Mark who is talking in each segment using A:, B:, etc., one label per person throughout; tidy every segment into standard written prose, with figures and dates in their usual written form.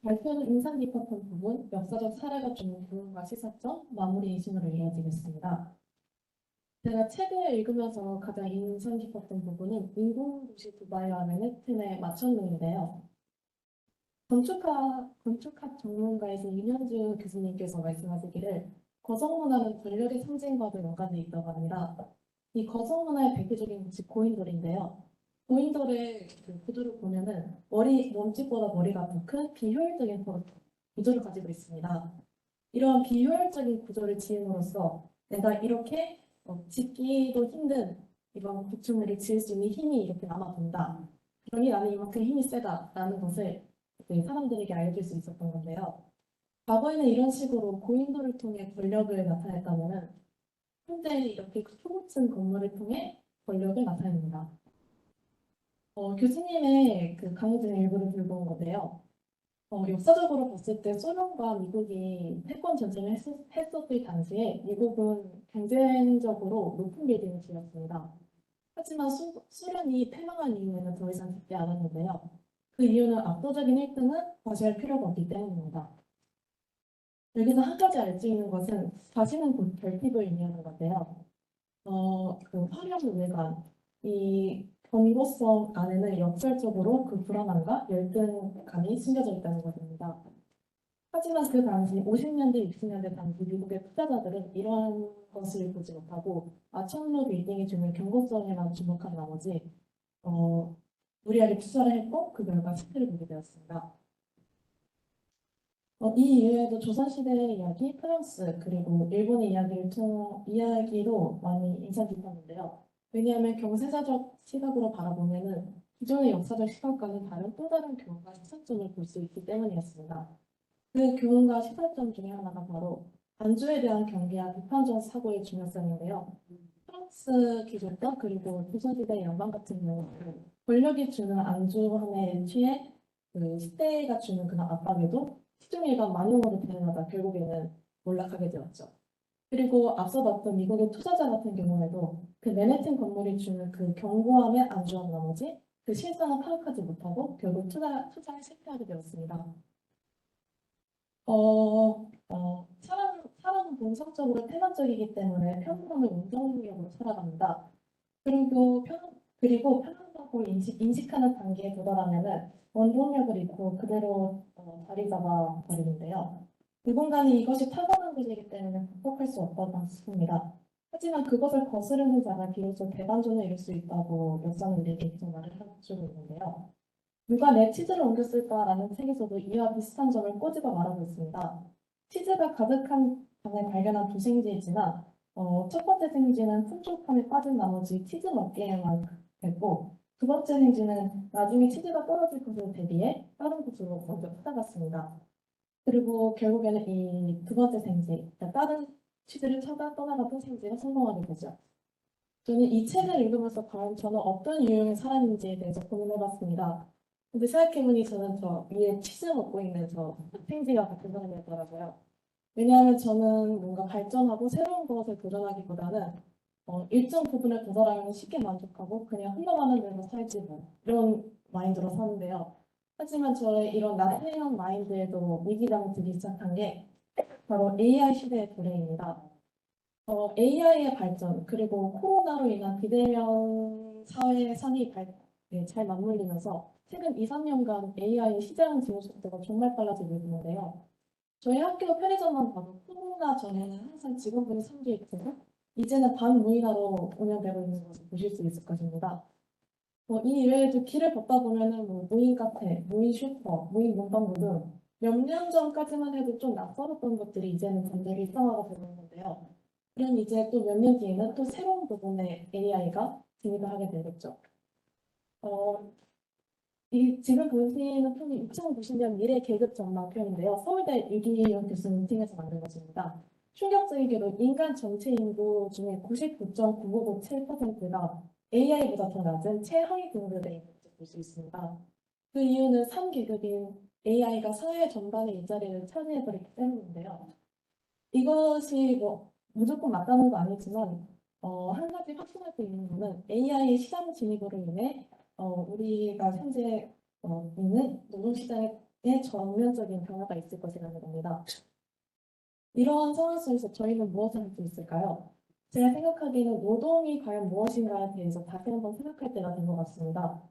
A: 발표는 인상 깊었던 부분, 역사적 사례가 주는 교훈과 시사점, 마무리 이순으로 이루어지겠습니다. 제가 책을 읽으면서 가장 인상 깊었던 부분은 인공도시 두바이와 맨해튼의 맞춤형인데요. 건축학 전문가이신 윤현주 교수님께서 말씀하시기를 거성문화는 권력의 상징과도 연관돼 있다고 합니다. 이 거성문화의 대표적인 것이 고인돌인데요. 고인돌의 그 구도를 보면은 몸집보다 머리가 더 큰 비효율적인 구조를 가지고 있습니다. 이러한 비효율적인 구조를 지음으로써 내가 이렇게 짓기도 힘든 이런 구축물을 지을 수 있는 힘이 이렇게 남아돈다. 그러니 나는 이만큼 힘이 세다라는 것을 그 사람들에게 알려줄 수 있었던 건데요. 과거에는 이런 식으로 고인돌을 통해 권력을 나타냈다면 현재 이렇게 초고층 건물을 통해 권력을 나타냅니다. 교수님의 그 강의 중 일부를 들고 온 건데요. 역사적으로 봤을 때 소련과 미국이 패권 전쟁을 했었을 당시에 미국은 경쟁적으로 높은 빌딩을 지었습니다. 하지만 소련이 패망한 이후에는 더 이상 짓지 않았는데요. 그 이유는 압도적인 1등은 과시할 필요가 없기 때문입니다. 여기서 한 가지 알 수 있는 것은 자신은 곧 결핍을 의미하는 건데요. 그 화려한 외관, 이 견고성 안에는 역설적으로 그 불안함과 열등감이 숨겨져 있다는 것입니다. 하지만 그 당시 50년대, 60년대 당시 미국의 투자자들은 이러한 것을 보지 못하고 아첨로 빌딩이 주는 경고성에만 주목한 나머지 무리하게 투자를 했고 그 결과 실패를 보게 되었습니다. 이 이외에도 조선시대의 이야기, 프랑스, 그리고 일본의 이야기도 많이 인상 깊었는데요. 왜냐하면 경세사적 시각으로 바라보면은 기존의 역사적 시각과는 다른 또 다른 교훈과 시사점을 볼 수 있기 때문이었습니다. 그 교훈과 시사점 중에 하나가 바로 안주에 대한 경계와 비판적 사고의 중요성인데요. 프랑스 기술과 그리고 조선시대 양반 같은 경우는 권력이 주는 안주함에 취해 그 시대가 주는 그런 압박에도 시중일관 만용으로 대응하다 결국에는 몰락하게 되었죠. 그리고 앞서 봤던 미국의 투자자 같은 경우에도 그 맨해튼 건물이 주는 그 견고함에 안주한 나머지 그 실상을 파악하지 못하고 결국 투자에 실패하게 되었습니다. 사람은 본성적으로 태만적이기 때문에 편안함을 운동력으로 살아갑니다. 그리고 편안하고 인식하는 단계에 도달하면은 원동력을 잃고 그대로 자리 잡아 버리는데요. 누군가는 이것이 타고난 것이기 때문에 극복할 수 없다고 싶습니다. 하지만 그것을 거스르는 자가 비로소 대반전을 이룰 수 있다고 역사는 우리에게 계속 말을 해주고 있는데요. 누가 내 치즈를 옮겼을까라는 책에서도 이와 비슷한 점을 꼬집어 말하고 있습니다. 치즈가 가득한 방을 발견한 두 생쥐이지만 첫 번째 생쥐는 풍족함에 빠진 나머지 치즈 먹기에만 됐고 두 번째 생쥐는 나중에 치즈가 떨어질 것을 대비해 다른 곳으로 먼저 찾아갔습니다. 그리고 결국에는 이 두 번째 생쥐, 그러니까 다른 치즈를 찾아 떠나갔던 생쥐가 성공하게 되죠. 저는 이 책을 읽으면서 과연 저는 어떤 유형의 사람인지에 대해서 고민해봤습니다. 근데 생각해보니 저는 저 위에 치즈 먹고 있는 저 생쥐가 같은 사람이었더라고요. 왜냐하면 저는 뭔가 발전하고 새로운 것을 도전하기보다는 일정 부분을 도달하면 쉽게 만족하고 그냥 흘러가는 대로 살지 뭐 이런 마인드로 사는데요. 하지만 저의 이런 나태한 마인드에도 위기감이 들기 시작한 게 바로 AI 시대의 도래입니다. AI의 발전 그리고 코로나로 인한 비대면 사회상이 잘 맞물리면서 최근 2, 3년간 AI의 시장 진입 속도가 정말 빨라지고 있는데요. 저희 학교 편의점만 봐도 코로나 전에는 항상 직원분이 3개 있고 이제는 반무인화로 운영되고 있는 것을 보실 수 있을 것입니다. 이 이외에도 길을 걷다 보면은 뭐 무인 카페, 무인 슈퍼, 무인 문방구 등 몇 년 전까지만 해도 좀 낯설었던 것들이 이제는 점점 일상화가 되고 있는데요. 그럼 이제 또 몇 년 뒤에는 또 새로운 부분의 AI가 진입을 하게 되겠죠. 어, 지금 보시는 편이 2090년 미래 계급 전망표인데요. 서울대 유기용 교수님 팀에서 만든 것입니다. 충격적이게도 인간 전체 인구 중에 99.9997%가 AI보다 더 낮은 최하위 등급에 있는 것을 볼 수 있습니다. 그 이유는 3계급인 AI가 사회 전반의 일자리를 차지해버리기 때문인데요. 이것이 뭐 무조건 맞다는 거 아니지만 한 가지 확신할 수 있는 거는 AI 시장 진입으로 인해 우리가 현재 있는 노동시장의 전면적인 변화가 있을 것이라는 겁니다. 이러한 상황 속에서 저희는 무엇을 할 수 있을까요? 제가 생각하기에는 노동이 과연 무엇인가에 대해서 다시 한번 생각할 때가 된 것 같습니다.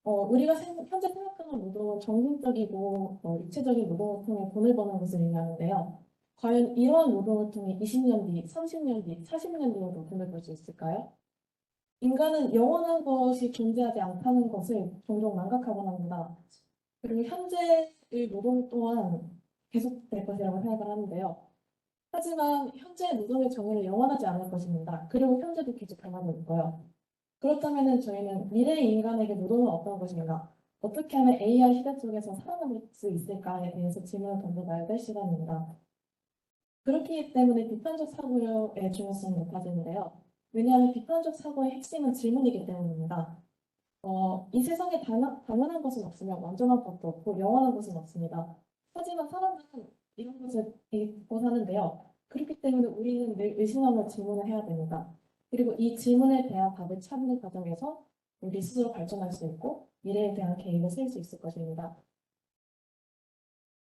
A: 우리가 현재 생각하는 노동은 정신적이고 육체적인 노동을 통해 돈을 버는 것을 의미하는데요. 과연 이러한 노동을 통해 20년 뒤, 30년 뒤, 40년 뒤에도 돈을 벌 수 있을까요? 인간은 영원한 것이 존재하지 않다는 것을 종종 망각하곤 합니다. 그리고 현재의 노동 또한 계속될 것이라고 생각을 하는데요. 하지만 현재의 노동의 정의는 영원하지 않을 것입니다. 그리고 현재도 계속 변하고 있고요. 그렇다면 저희는 미래의 인간에게 노동은 어떤 것인가? 어떻게 하면 AI 시대 속에서 살아남을 수 있을까에 대해서 질문을 던져봐야 될 시간입니다. 그렇기 때문에 비판적 사고의 중요성이 높아지는데요. 왜냐하면 비판적 사고의 핵심은 질문이기 때문입니다. 이 세상에 당연한 것은 없으며 완전한 것도 없고 영원한 것은 없습니다. 하지만 사람들은 이런 것을 믿고 사는데요. 그렇기 때문에 우리는 늘 의심하며 질문을 해야 됩니다. 그리고 이 질문에 대한 답을 찾는 과정에서 우리 스스로 발전할 수 있고 미래에 대한 계획을 세울 수 있을 것입니다.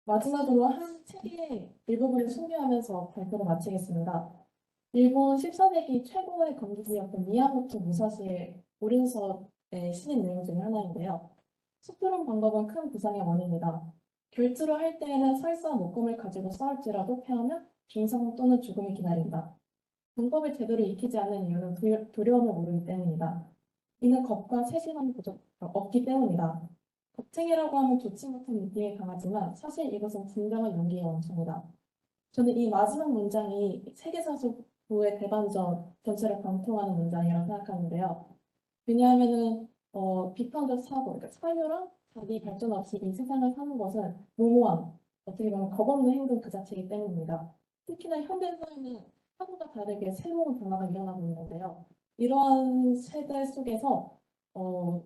A: 마지막으로 한 책의 일부분을 소개하면서 발표를 마치겠습니다. 일본 14세기 최고의 검기이었던 미야모토 무사시의 오른서의 시인 내용 중에 하나인데요. 숲푸른 방법은 큰 부상의 원인이다. 결투를 할 때에는 설사 목검을 가지고 싸울지라도 패하면 중상 또는 죽음이 기다린다. 방법을 제대로 익히지 않는 이유는 두려움을 모르기 때문이다. 이는 겁과 세심함이 없기 때문이다. 겁쟁이라고 하면 좋지 못한 느낌이 강하지만 사실 이것은 진정한 용기의 원천이다. 저는 이 마지막 문장이 세계사수부의 대반전 전체를 관통하는 문장이라고 생각하는데요. 왜냐하면은 비판적 사고, 그러니까 사유랑 자기 발전 없이 이 세상을 사는 것은 무모함, 어떻게 보면 겁없는 행동 그 자체이기 때문입니다. 특히나 현대 사회는 하고가 다르게 새로운 변화가 일어나고 있는데요. 이러한 세대 속에서 어,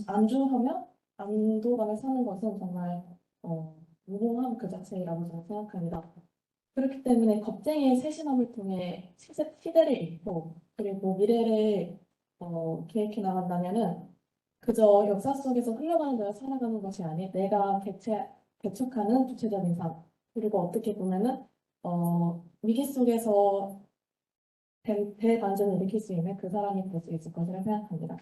A: 안주하며 안도감에 사는 것은 정말 무모함 그 자체라고 저는 생각합니다. 그렇기 때문에 겁쟁이의 세심함을 통해 시대를 읽고 그리고 미래를 계획해 나간다면은 그저 역사 속에서 흘러가는 대로 살아가는 것이 아닌 내가 개척하는 구체적인 삶 그리고 어떻게 보면은 위기 속에서 대반전을 일으킬 수 있는 그 사람이 될 수 있을 것이라 생각합니다.